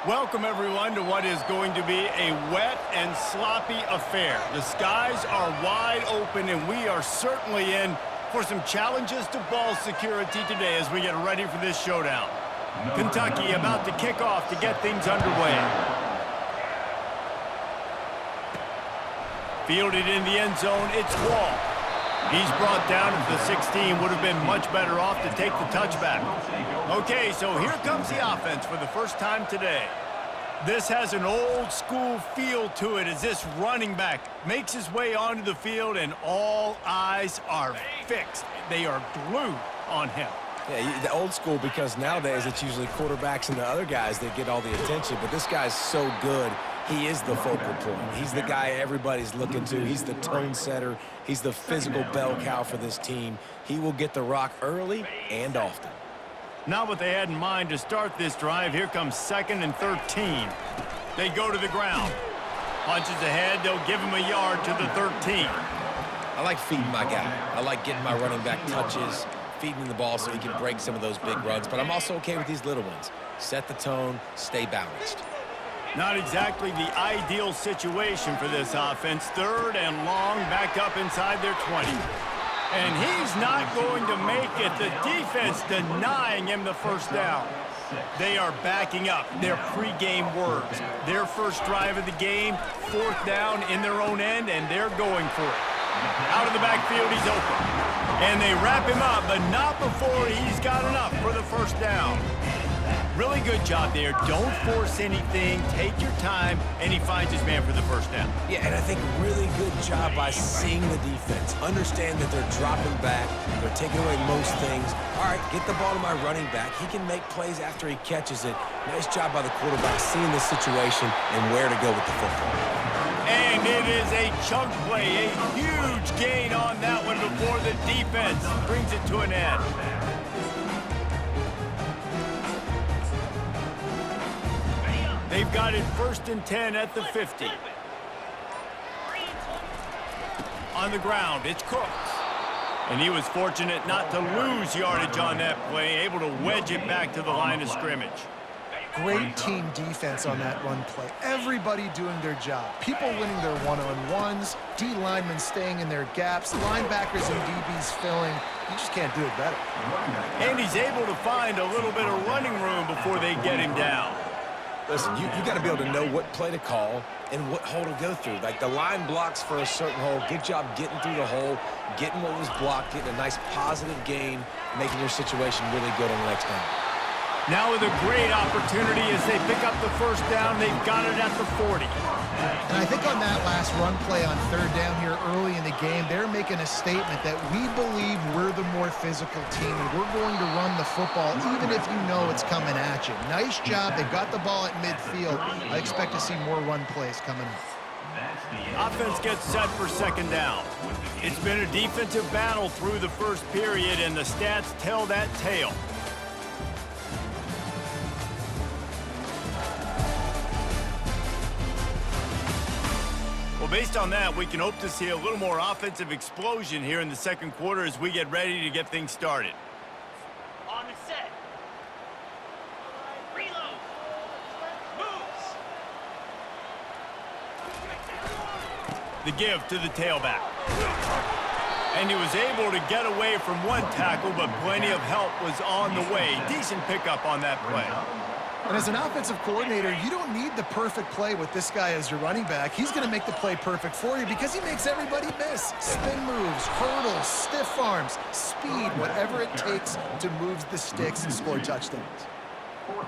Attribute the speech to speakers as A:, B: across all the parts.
A: Welcome, everyone, to what is going to be a wet and sloppy affair. The skies are wide open, and we are certainly in for some challenges to ball security today as we get ready for this showdown. Kentucky about to kick off to get things underway. Fielded in the end zone, it's Wall. He's brought down at the 16, would have been much better off to take the touchback. Okay, so here comes the offense for the first time today. This has an old-school feel to it as this running back makes his way onto the field, and all eyes are fixed. They are glued on him.
B: Yeah, the old school, because nowadays it's usually quarterbacks and the other guys that get all the attention, but this guy's so good. He is the focal point. He's the guy everybody's looking to. He's the tone setter. He's the physical bell cow for this team. He will get the rock early and often.
A: Not what they had in mind to start this drive. Here comes 2nd and 13. They go to the ground. Punches ahead. They'll give him a yard to the 13.
B: I like feeding my guy. I like getting my running back touches, feeding him the ball so he can break some of those big runs. But I'm also okay with these little ones. Set the tone, stay balanced.
A: Not exactly the ideal situation for this offense. 3rd and long, back up inside their 20. And he's not going to make it. The defense denying him the first down. They are backing up their pregame words. Their first drive of the game, 4th down in their own end, and they're going for it. Out of the backfield, he's open. And they wrap him up, but not before he's got enough for the first down. Really good job there. Don't force anything. Take your time, and he finds his man for the first down.
B: Yeah, and I think really good job by seeing the defense. Understand that they're dropping back. They're taking away most things. All right, get the ball to my running back. He can make plays after he catches it. Nice job by the quarterback seeing the situation and where to go with the football.
A: And it is a chunk play, a huge gain on that one before the defense brings it to an end. They've got it 1st and 10 at the 50. On the ground, it's Cooks. And he was fortunate not to lose yardage on that play, able to wedge it back to the line of scrimmage.
C: Great team defense on that run play. Everybody doing their job. People winning their one-on-ones, D linemen staying in their gaps, linebackers and DBs filling. You just can't do it better.
A: And he's able to find a little bit of running room before they get him down.
B: Listen, you got to be able to know what play to call and what hole to go through. Like the line blocks for a certain hole. Good job getting through the hole, getting what was blocked, getting a nice positive gain, making your situation really good on the next down.
A: Now with a great opportunity as they pick up the first down, they've got it at the 40.
C: And I think on that last run play on 3rd down here early in the game, they're making a statement that we believe we're the more physical team and we're going to run the football even if you know it's coming at you. Nice job. They've got the ball at midfield. I expect to see more run plays coming up.
A: Offense gets set for second down. It's been a defensive battle through the first period, and the stats tell that tale. Well, based on that, we can hope to see a little more offensive explosion here in the second quarter as we get ready to get things started.
D: On the set. Reload. Moves.
A: The give to the tailback. And he was able to get away from one tackle, but plenty of help was on the way. Decent pickup on that play.
C: And as an offensive coordinator, you don't need the perfect play with this guy as your running back. He's going to make the play perfect for you because he makes everybody miss. Spin moves, hurdles, stiff arms, speed, whatever it takes to move the sticks and score touchdowns.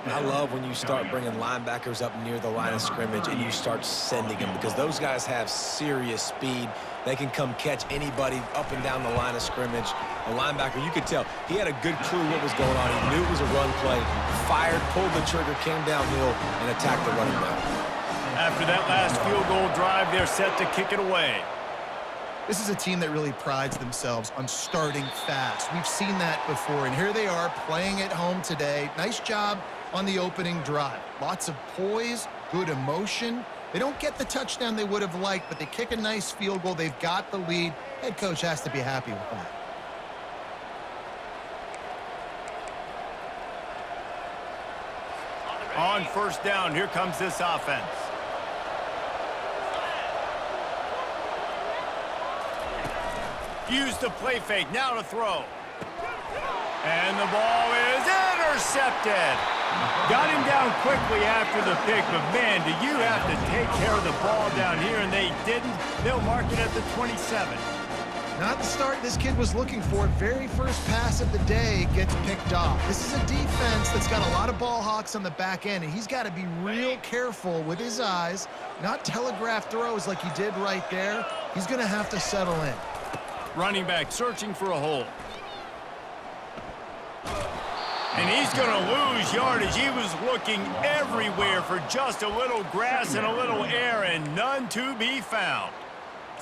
B: I love when you start bringing linebackers up near the line of scrimmage and you start sending them because those guys have serious speed. They can come catch anybody up and down the line of scrimmage. A linebacker, you could tell, he had a good clue what was going on. He knew it was a run play, fired, pulled the trigger, came downhill, and attacked the running back.
A: After that last field goal drive, they're set to kick it away.
C: This is a team that really prides themselves on starting fast. We've seen that before, and here they are playing at home today. Nice job on the opening drive. Lots of poise, good emotion. They don't get the touchdown they would have liked, but they kick a nice field goal. They've got the lead. Head coach has to be happy with that.
A: On first down, here comes this offense. Use the play fake, now to throw. And the ball is intercepted. Got him down quickly after the pick, but man, do you have to take care of the ball down here, and they didn't. They'll mark it at the 27.
C: Not the start this kid was looking for. Very first pass of the day gets picked off. This is a defense that's got a lot of ball hawks on the back end, and he's got to be real careful with his eyes, not telegraph throws like he did right there. He's going to have to settle in.
A: Running back searching for a hole. And he's going to lose yardage. He was looking everywhere for just a little grass and a little air, and none to be found.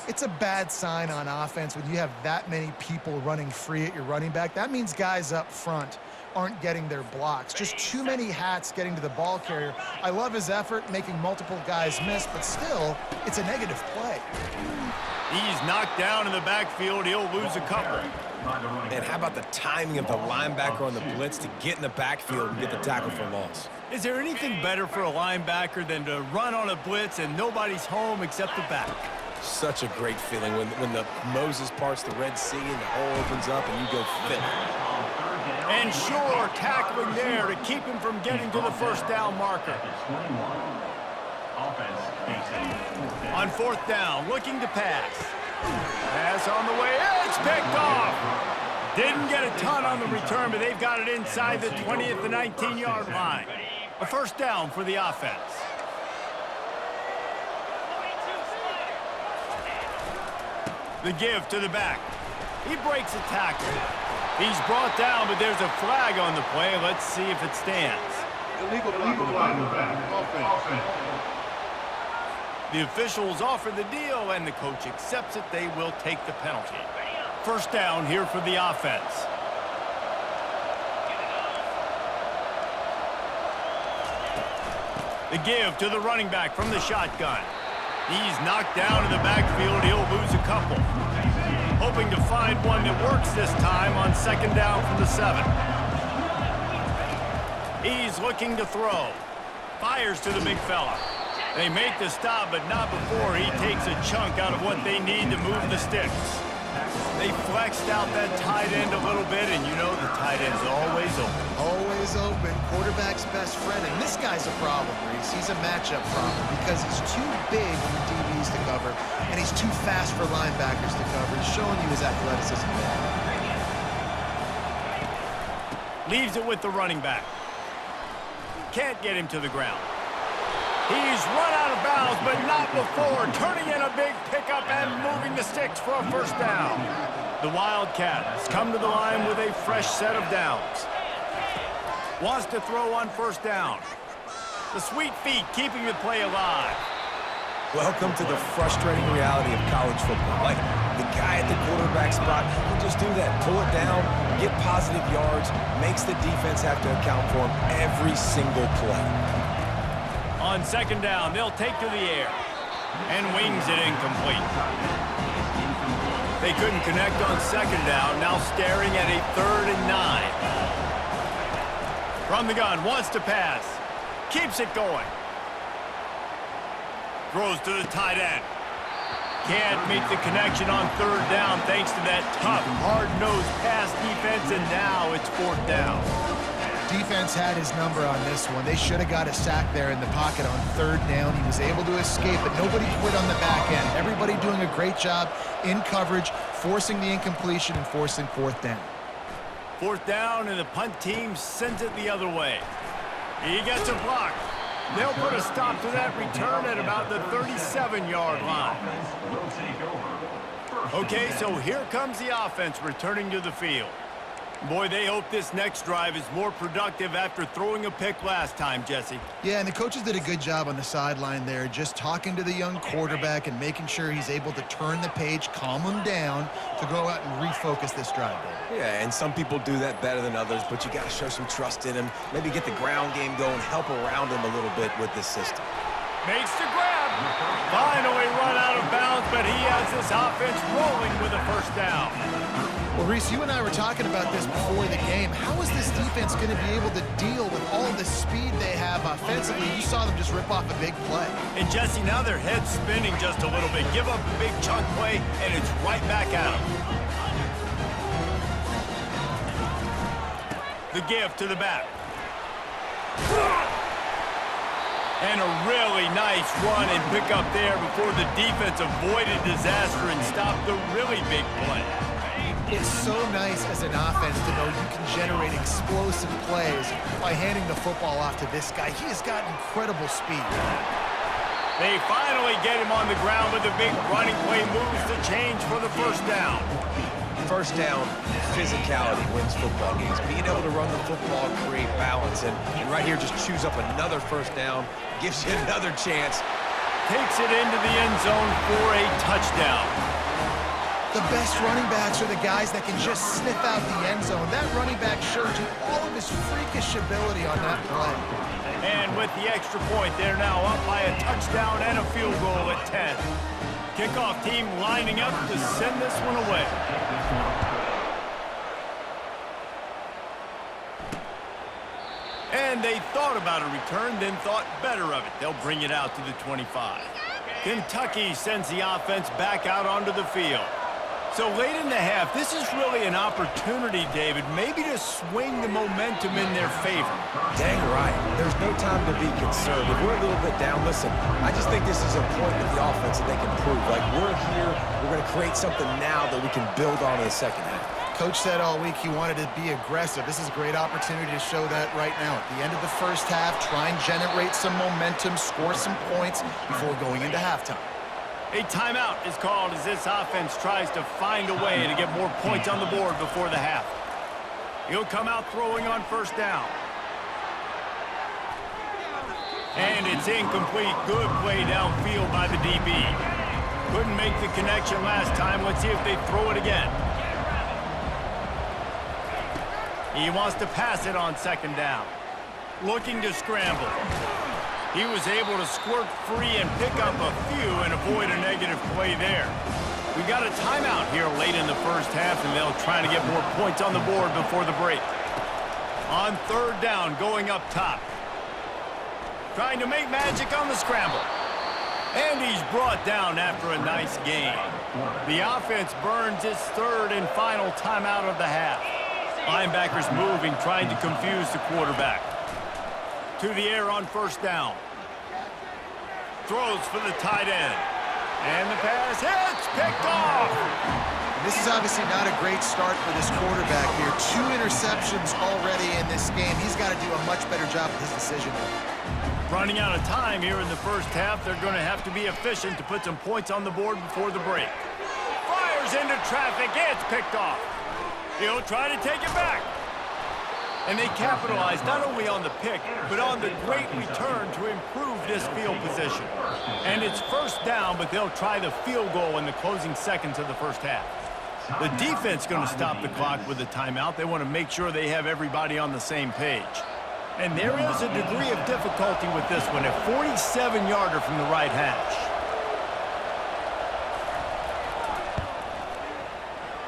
C: It's a bad sign on offense when you have that many people running free at your running back. That means guys up front aren't getting their blocks. Just too many hats getting to the ball carrier. I love his effort, making multiple guys miss, but still, it's a negative play.
A: He's knocked down in the backfield. He'll lose a couple.
B: And how about the timing of the linebacker on the blitz to get in the backfield and get the tackle for loss?
A: Is there anything better for a linebacker than to run on a blitz and nobody's home except the back?
B: Such a great feeling when the Moses parts the Red Sea and the hole opens up and you go fill it.
A: And sure, tackling there to keep him from getting to the first down marker. On fourth down, looking to pass. Pass on the way, it's picked off. Didn't get a ton on the return, but they've got it inside the 20 at the 19-yard line. A first down for the offense. The give to the back. He breaks a tackle. He's brought down, but there's a flag on the play. Let's see if it stands.
E: Illegal flag on the back. Offense.
A: The officials offer the deal, and the coach accepts it. They will take the penalty. First down here for the offense. The give to the running back from the shotgun. He's knocked down in the backfield. He'll lose a couple. Hoping to find one that works this time on second down from the 7. He's looking to throw. Fires to the big fella. They make the stop, but not before he takes a chunk out of what they need to move the sticks. They flexed out that tight end a little bit, and you know the tight end's always open.
C: Always open. Quarterback's best friend. And this guy's a problem, Reese. He's a matchup problem because he's too big for DBs to cover, and he's too fast for linebackers to cover. He's showing you his athleticism there.
A: Leaves it with the running back. Can't get him to the ground. He's run out of bounds, but not before turning in a big pickup and moving the sticks for a first down. The Wildcats come to the line with a fresh set of downs. Wants to throw on first down. The sweet feet keeping the play alive.
B: Welcome to the frustrating reality of college football. Like, the guy at the quarterback spot, he can just do that. Pull it down, get positive yards, makes the defense have to account for him every single play.
A: On second down, they'll take to the air and wings it incomplete. They couldn't connect on second down, now staring at a 3rd and 9. From the gun, wants to pass. Keeps it going. Throws to the tight end. Can't make the connection on 3rd down thanks to that tough, hard-nosed pass defense, and now it's 4th down.
C: Defense had his number on this one. They should have got a sack there in the pocket on 3rd down. He was able to escape, but nobody quit on the back end. Everybody doing a great job in coverage, forcing the incompletion and forcing 4th down.
A: 4th down, and the punt team sends it the other way. He gets a block. They'll put a stop to that return at about the 37-yard line. Okay, so here comes the offense returning to the field. Boy, they hope this next drive is more productive after throwing a pick last time, Jesse.
C: Yeah, and the coaches did a good job on the sideline there, just talking to the young quarterback and making sure he's able to turn the page, calm him down to go out and refocus this drive.
B: Yeah, and some people do that better than others, but you got to show some trust in him, maybe get the ground game going, help around him a little bit with this system.
A: Makes the grab. Finally run out of bounds, but he has this offense rolling with a 1st down.
C: Well, Reese, you and I were talking about this before the game. How is this defense going to be able to deal with all the speed they have offensively? You saw them just rip off a big play.
A: And Jesse, now their head's spinning just a little bit. Give up a big chunk play, and it's right back at them. The give to the back. And a really nice run and pick up there before the defense avoided disaster and stopped the really big play.
C: It's so nice as an offense to know you can generate explosive plays by handing the football off to this guy. He has got incredible speed.
A: They finally get him on the ground, but the big running play moves the change for the 1st down.
B: 1st down, physicality wins football games. Being able to run the football, create balance, and right here just chews up another 1st down, gives you another chance.
A: Takes it into the end zone for a touchdown.
C: The best running backs are the guys that can just sniff out the end zone. That running back showed you all of his freakish ability on that play.
A: And with the extra point, they're now up by a touchdown and a field goal at 10. Kickoff team lining up to send this one away. And they thought about a return, then thought better of it. They'll bring it out to the 25. Kentucky sends the offense back out onto the field. So late in the half, this is really an opportunity, David, maybe to swing the momentum in their favor.
B: Dang right. There's no time to be concerned. If we're a little bit down, listen, I just think this is a point with the offense that they can prove. Like, we're here, we're going to create something now that we can build on in the 2nd half.
C: Coach said all week he wanted to be aggressive. This is a great opportunity to show that right now. At the end of the 1st half, try and generate some momentum, score some points before going into halftime.
A: A timeout is called as this offense tries to find a way to get more points on the board before the half. He'll come out throwing on 1st down. And it's incomplete. Good play downfield by the DB. Couldn't make the connection last time. Let's see if they throw it again. He wants to pass it on 2nd down. Looking to scramble. He was able to squirt free and pick up a few and avoid a negative play there. We got a timeout here late in the 1st half, and they'll try to get more points on the board before the break. On 3rd down, going up top. Trying to make magic on the scramble. And he's brought down after a nice gain. The offense burns its 3rd and final timeout of the half. Linebackers moving, trying to confuse the quarterback. To the air on 1st down. Throws for the tight end. And the pass hits, picked off.
C: This is obviously not a great start for this quarterback here. 2 interceptions already in this game. He's got to do a much better job with his decision.
A: Running out of time here in the 1st half. They're going to have to be efficient to put some points on the board before the break. Fires into traffic. It's picked off. He'll try to take it back. And they capitalized not only on the pick, but on the great return to improve this field position. And it's first down, but they'll try the field goal in the closing seconds of the first half. The defense is going to stop the clock with a timeout. They want to make sure they have everybody on the same page. And there is a degree of difficulty with this one, a 47-yarder from the right hash.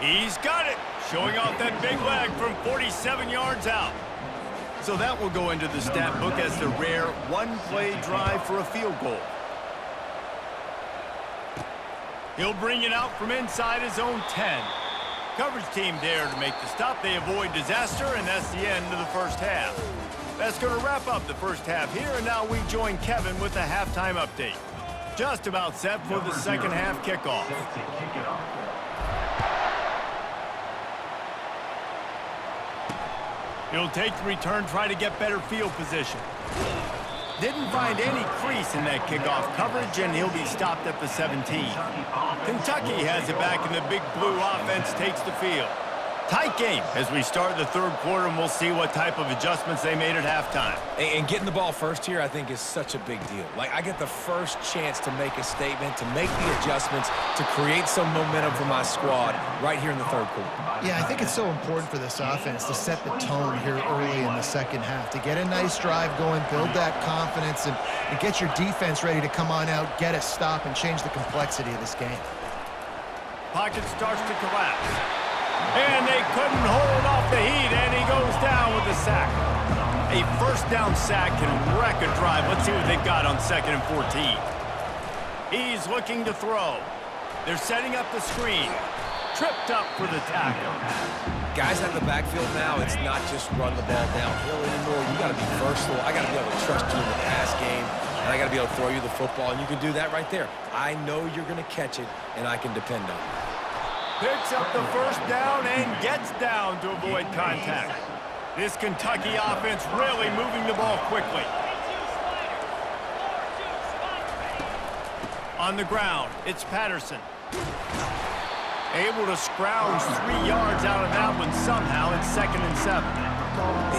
A: He's got it, showing off that big leg from 47 yards out. So that will go into the stat book as the rare one-play drive for a field goal. He'll bring it out from inside his own 10. Coverage team there to make the stop. They avoid disaster, and that's the end of the first half. That's going to wrap up the first half here, and now we join Kevin with the halftime update. Just about set for the second half kickoff. He'll take the return, try to get better field position. Didn't find any crease in that kickoff coverage, and he'll be stopped at the 17. Kentucky has it back, and the Big Blue offense takes the field. Tight game as we start the third quarter, and we'll see what type of adjustments they made at halftime.
B: And getting the ball first here, I think, is such a big deal. Like, I get the first chance to make a statement, to make the adjustments, to create some momentum for my squad right here in the third quarter.
C: Yeah, I think it's so important for this offense to set the tone here early in the second half, to get a nice drive going, build that confidence, and get your defense ready to come on out, get a stop, and change the complexity of this game.
A: Pocket starts to collapse. And they couldn't hold off the heat, and he goes down with a sack. A first down sack can wreck a drive. Let's see what they've got on 2nd and 14. He's looking to throw. They're setting up the screen. Tripped up for the tackle.
B: Guys out of the backfield now, it's not just run the ball downhill anymore. You got to be versatile. I got to be able to trust you in the pass game, and I got to be able to throw you the football, and you can do that right there. I know you're going to catch it, and I can depend on it.
A: Picks up the first down and gets down to avoid contact. This Kentucky offense really moving the ball quickly. On the ground, it's Patterson. Able to scrounge 3 yards out of that one somehow. It's 2nd and 7.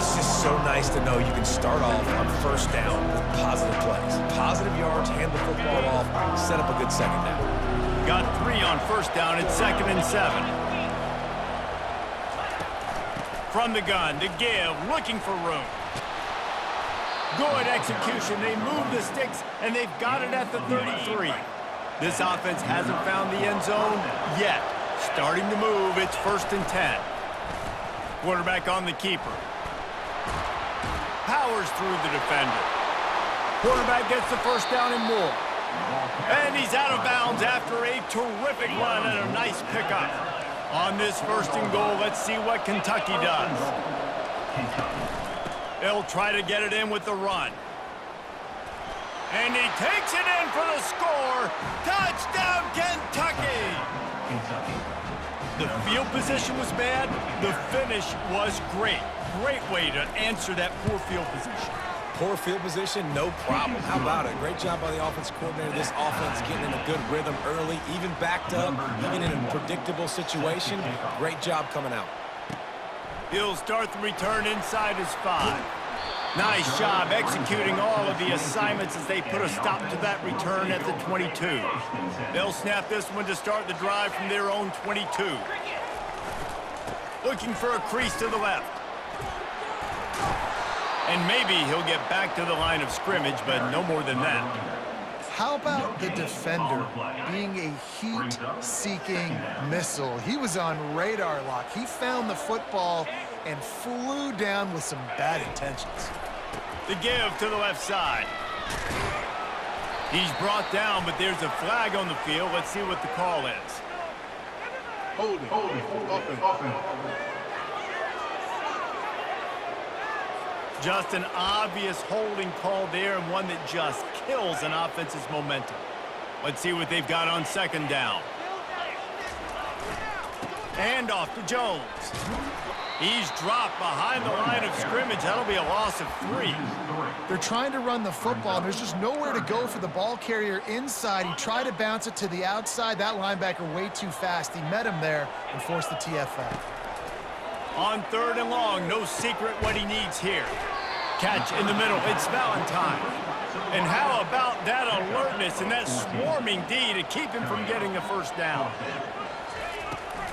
B: It's just so nice to know you can start off on first down with positive plays. Positive yards, hand the football off, set up a good second down.
A: Got 3 on first down. It's 2nd and 7. From the gun to give, looking for room. Good execution. They move the sticks, and they've got it at the 33. This offense hasn't found the end zone yet. Starting to move. It's 1st and 10. Quarterback on the keeper. Powers through the defender. Quarterback gets the first down and more. And he's out of bounds after a terrific run and a nice pickup. On this 1st and goal, let's see what Kentucky does. They'll try to get it in with the run. And he takes it in for the score. Touchdown, Kentucky! The field position was bad. The finish was great. Great way to answer that poor field position.
B: Poor field position, no problem. How about it? Great job by the offensive coordinator. This offense getting in a good rhythm early, even backed up, even in a predictable situation. Great job coming out.
A: He'll start the return inside his 5. Nice job executing all of the assignments as they put a stop to that return at the 22. They'll snap this one to start the drive from their own 22. Looking for a crease to the left. And maybe he'll get back to the line of scrimmage, but no more than that.
C: How about the defender being a heat-seeking missile? He was on radar lock. He found the football and flew down with some bad intentions.
A: The give to the left side. He's brought down, but there's a flag on the field. Let's see what the call is.
E: Holding, offense.
A: Just an obvious holding call there, and one that just kills an offense's momentum. Let's see what they've got on 2nd down. And off to Jones. He's dropped behind the line of scrimmage. That'll be a loss of 3.
C: They're trying to run the football. There's just nowhere to go for the ball carrier inside. He tried to bounce it to the outside. That linebacker way too fast. He met him there and forced the TFL.
A: On 3rd and long, no secret what he needs here. Catch in the middle, it's Valentine. And how about that alertness and that swarming D to keep him from getting the first down?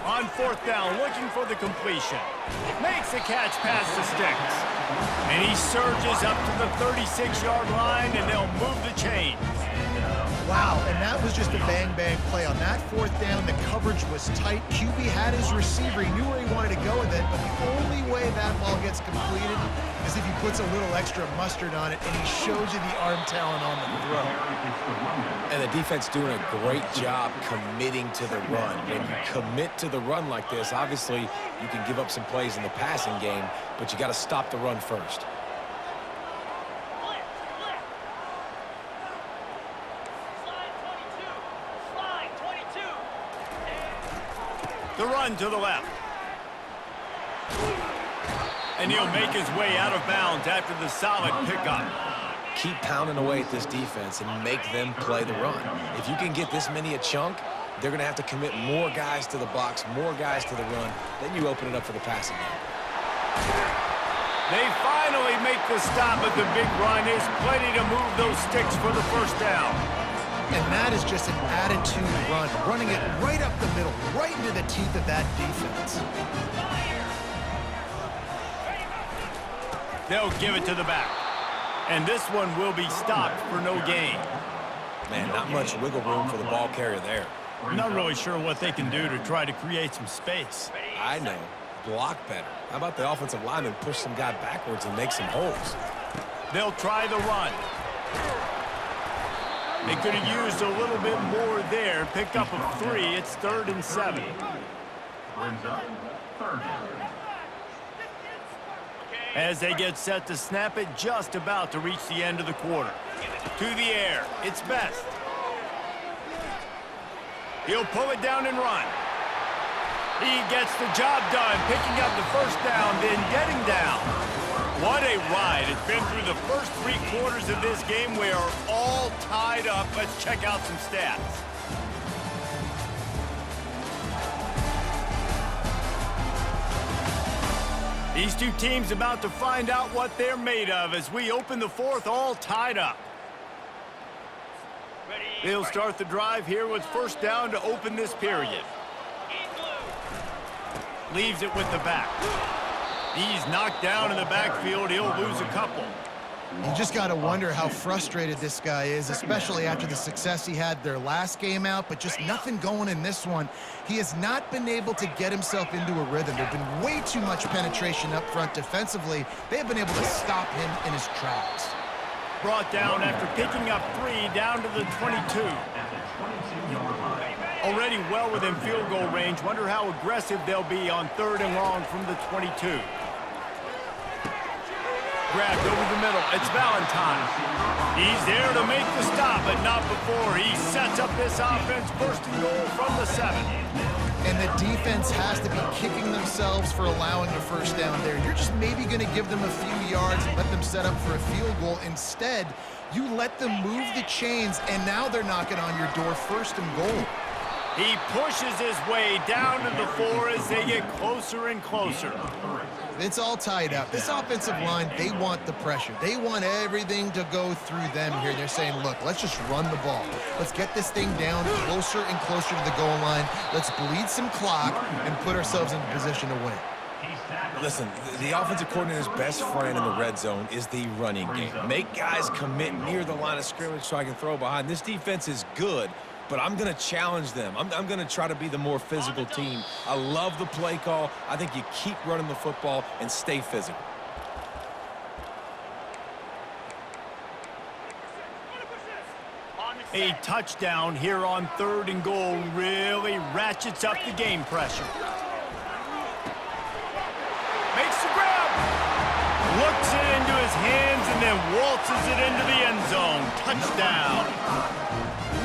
A: On 4th down, looking for the completion. Makes the catch past the sticks. And he surges up to the 36-yard line, and they'll move the chain.
C: Wow, and that was just a bang-bang play. On that 4th down, the coverage was tight. QB had his receiver. He knew where he wanted to go with it, but the only way that ball gets completed is if he puts a little extra mustard on it, and he shows you the arm talent on the throw.
B: And the defense doing a great job committing to the run. When you commit to the run like this, obviously you can give up some plays in the passing game, but you got to stop the run first.
A: The run to the left. And he'll make his way out of bounds after the solid pickup.
B: Keep pounding away at this defense and make them play the run. If you can get this many a chunk, they're going to have to commit more guys to the box, more guys to the run. Then you open it up for the passing game.
A: They finally make the stop, but the big run is plenty to move those sticks for the first down.
C: And that is just an attitude run, running it right up the middle, right into the teeth of that defense.
A: They'll give it to the back. And this one will be stopped for no gain.
B: Man, not much wiggle room for the ball carrier there.
A: Not really sure what they can do to try to create some space.
B: I know. Block better. How about the offensive lineman push some guy backwards and make some holes?
A: They'll try the run. They could have used a little bit more there. Pick up a 3. It's 3rd and 7.
E: Brings up 3rd.
A: As they get set to snap it, just about to reach the end of the quarter. To the air. It's Best. He'll pull it down and run. He gets the job done, picking up the first down, then getting down. What a ride. It's been through the first 3 quarters of this game. We are all tied up. Let's check out some stats. These two teams about to find out what they're made of as we open the 4th all tied up. They'll start the drive here with first down to open this period. Leaves it with the back. He's knocked down in the backfield. He'll lose a couple.
C: You just got to wonder how frustrated this guy is, especially after the success he had their last game out, but just nothing going in this one. He has not been able to get himself into a rhythm. There's been way too much penetration up front defensively. They have been able to stop him in his tracks.
A: Brought down after picking up 3 down to the 22. Already well within field goal range. Wonder how aggressive they'll be on 3rd and long from the 22. Grabbed over the middle. It's Valentine. He's there to make the stop, but not before. He sets up this offense 1st and goal from the 7.
C: And the defense has to be kicking themselves for allowing a first down there. You're just maybe going to give them a few yards and let them set up for a field goal. Instead, you let them move the chains, and now they're knocking on your door 1st and goal.
A: He pushes his way down to the 4 as they get closer and closer.
C: It's all tied up. This offensive line, they want the pressure. They want everything to go through them here. They're saying, look, let's just run the ball. Let's get this thing down closer and closer to the goal line. Let's bleed some clock and put ourselves in position to win.
B: Listen, the offensive coordinator's best friend in the red zone is the running game. Make guys commit near the line of scrimmage so I can throw behind. This defense is good, but I'm going to challenge them. I'm going to try to be the more physical team. I love the play call. I think you keep running the football and stay physical.
A: A touchdown here on 3rd and goal really ratchets up the game pressure. Makes the grab. Looks it into his hands and then waltzes it into the end zone. Touchdown.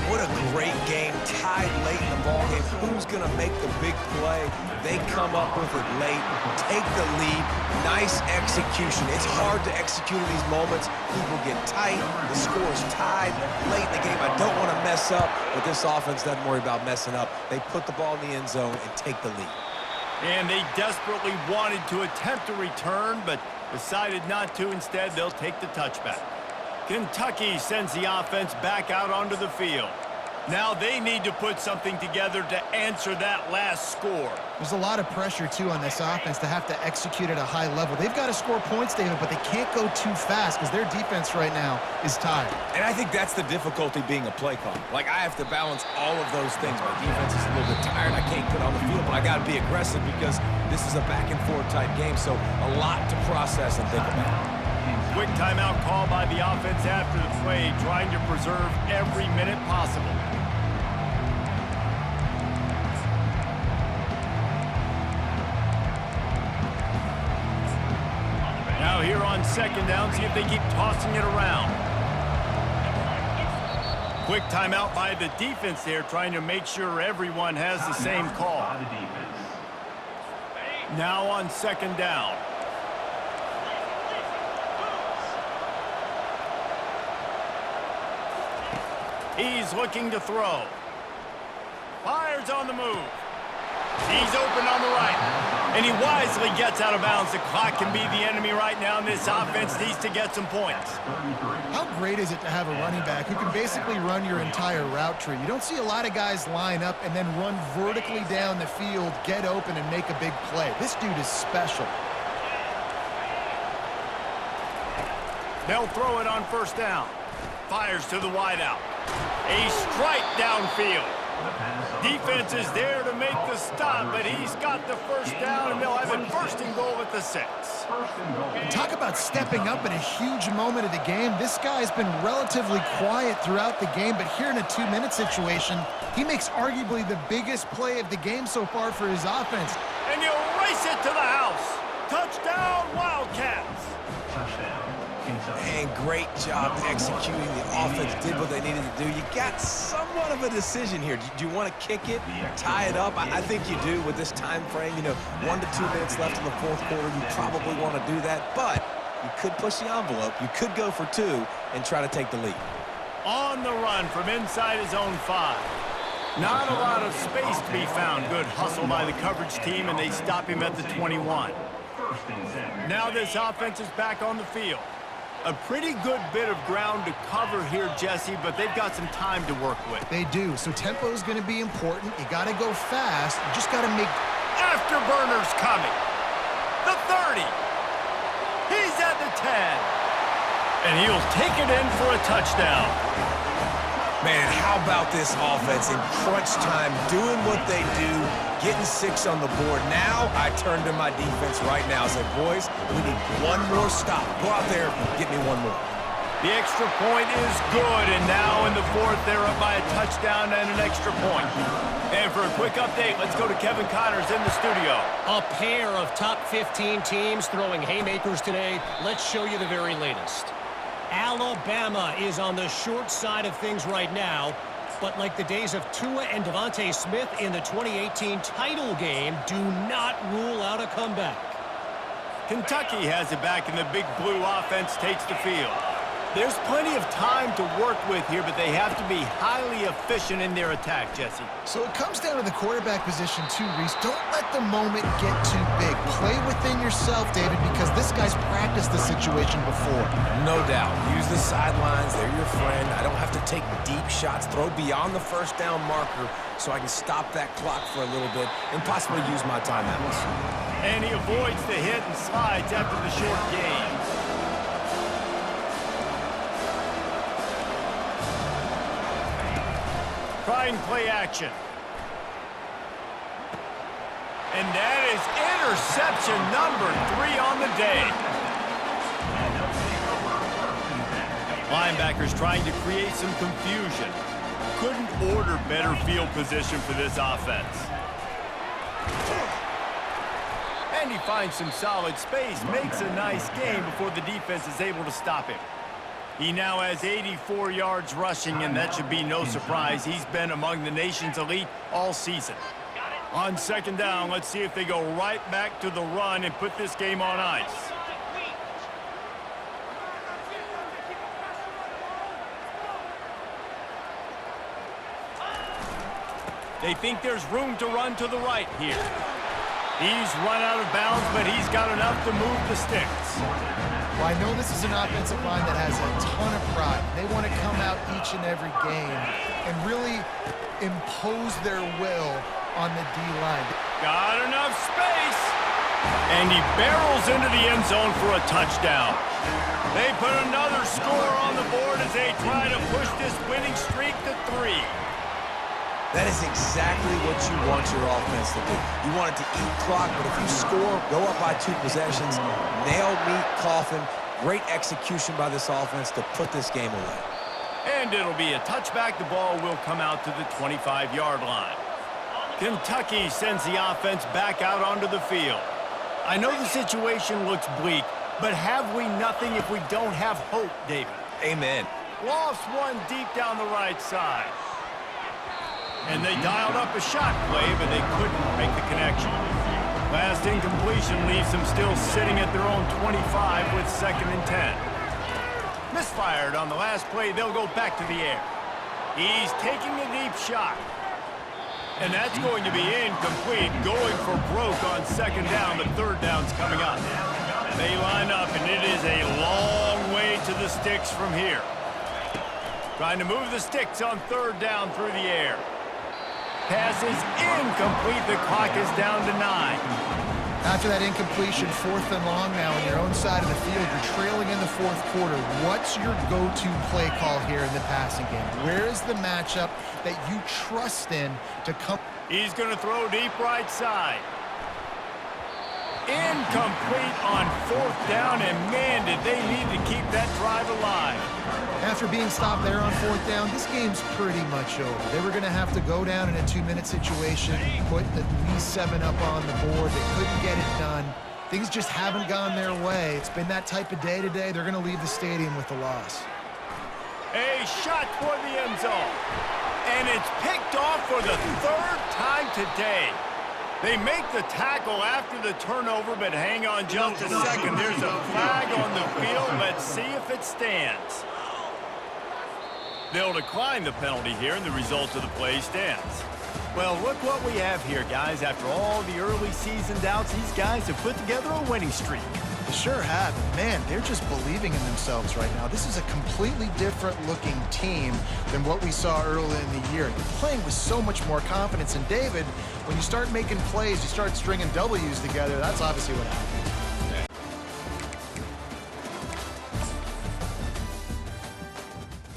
B: What a great game, tied late in the ballgame. Who's going to make the big play? They come up with it late, take the lead. Nice execution. It's hard to execute in these moments. People get tight. The score's tied late in the game. I don't want to mess up, but this offense doesn't worry about messing up. They put the ball in the end zone and take the lead.
A: And they desperately wanted to attempt a return, but decided not to. Instead, they'll take the touchback. Kentucky sends the offense back out onto the field. Now they need to put something together to answer that last score.
C: There's a lot of pressure, too, on this offense to have to execute at a high level. They've got to score points, David, but they can't go too fast because their defense right now is tired.
B: And I think that's the difficulty being a play caller. Like, I have to balance all of those things. My defense is a little bit tired. I can't put on the field, but I got to be aggressive because this is a back-and-forth type game, so a lot to process and think about.
A: Quick timeout call by the offense after the play, trying to preserve every minute possible. Now here on second down, see if they keep tossing it around. Quick timeout by the defense there, trying to make sure everyone has the same call. Now on second down. He's looking to throw. Fires on the move. He's open on the right. And he wisely gets out of bounds. The clock can be the enemy right now, and this offense needs to get some points.
C: How great is it to have a running back who can basically run your entire route tree? You don't see a lot of guys line up and then run vertically down the field, get open, and make a big play. This dude is special.
A: They'll throw it on first down. Fires to the wideout. A strike downfield. Defense is there to make the stop, but he's got the first down, and they'll have it first and goal at the 6.
C: Talk about stepping up in a huge moment of the game. This guy's been relatively quiet throughout the game, but here in a 2-minute situation, he makes arguably the biggest play of the game so far for his offense.
A: And you race it to the house. Touchdown, Wildcats.
B: And great job executing. The offense did what they needed to do. You got somewhat of a decision here. Do you want to kick it, tie it up? I think you do with this time frame. 1 to 2 minutes left in the fourth quarter. You probably want to do that, but you could push the envelope. You could go for 2 and try to take the lead.
A: On the run from inside his own 5. Not a lot of space to be found. Good hustle by the coverage team, and they stop him at the 21. Now this offense is back on the field. A pretty good bit of ground to cover here, Jesse, but they've got some time to work with.
C: They do, so tempo is going to be important. You got to go fast. You just got to make...
A: Afterburners coming. The 30. He's at the 10. And he'll take it in for a touchdown.
B: Man, how about this offense in crunch time, doing what they do, getting 6 on the board. Now I turn to my defense right now and say, boys, we need one more stop. Go out there, get me one more.
A: The extra point is good, and now in the 4th, they're up by a touchdown and an extra point. And for a quick update, let's go to Kevin Connors in the studio.
F: A pair of top 15 teams throwing haymakers today. Let's show you the very latest. Alabama is on the short side of things right now, but like the days of Tua and Devontae Smith in the 2018 title game, do not rule out a comeback.
A: Kentucky has it back, and the big blue offense takes the field. There's plenty of time to work with here, but they have to be highly efficient in their attack, Jesse.
C: So it comes down to the quarterback position too, Reese. Don't let the moment get too big. Play within yourself, David, because this guy's practiced the situation before.
B: No doubt. Use the sidelines. They're your friend. I don't have to take deep shots. Throw beyond the first down marker so I can stop that clock for a little bit and possibly use my timeouts.
A: And he avoids the hit and slides after the short gain. Trying play action. And that is interception number 3 on the day. Linebackers trying to create some confusion. Couldn't order better field position for this offense. And he finds some solid space, makes a nice gain before the defense is able to stop him. He now has 84 yards rushing, and that should be no surprise. He's been among the nation's elite all season. On second down, let's see if they go right back to the run and put this game on ice. They think there's room to run to the right here. He's run out of bounds, but he's got enough to move the sticks.
C: Well, I know this is an offensive line that has a ton of pride. They want to come out each and every game and really impose their will on the D-line.
A: Got enough space. And he barrels into the end zone for a touchdown. They put another score on the board as they try to push this winning streak to 3.
B: That is exactly what you want your offense to do. You want it to eat clock, but if you score, go up by 2 possessions, nail meat, coffin, great execution by this offense to put this game away.
A: And it'll be a touchback. The ball will come out to the 25-yard line. Kentucky sends the offense back out onto the field. I know the situation looks bleak, but have we nothing if we don't have hope, David?
B: Amen.
A: Lofts one deep down the right side. And they dialed up a shot play, but they couldn't make the connection. Last incompletion leaves them still sitting at their own 25 with 2nd and 10. Misfired on the last play. They'll go back to the air. He's taking a deep shot. And that's going to be incomplete. Going for broke on 2nd down, but 3rd down's coming up. They line up, and it is a long way to the sticks from here. Trying to move the sticks on 3rd down through the air. Pass is incomplete. The clock is down to 9.
C: After that incompletion, 4th and long now on your own side of the field, you're trailing in the 4th quarter. What's your go-to play call here in the passing game? Where is the matchup that you trust in to come?
A: He's going to throw deep right side. Incomplete on 4th down, and man, did they need to keep that drive alive.
C: After being stopped there on 4th down, this game's pretty much over. They were going to have to go down in a 2-minute situation, put at least 7 up on the board. They couldn't get it done. Things just haven't gone their way. It's been that type of day today. They're going to leave the stadium with the loss.
A: A shot toward the end zone. And it's picked off for the 3rd time today. They make the tackle after the turnover, but hang on just a second. There's a flag on the field. Let's see if it stands. They'll decline the penalty here, and the result of the play stands. Well, look what we have here, guys. After all the early season doubts, these guys have put together a winning streak.
C: They sure have. Man, they're just believing in themselves right now. This is a completely different-looking team than what we saw early in the year. They're playing with so much more confidence. And, David, when you start making plays, you start stringing W's together, that's obviously what happens.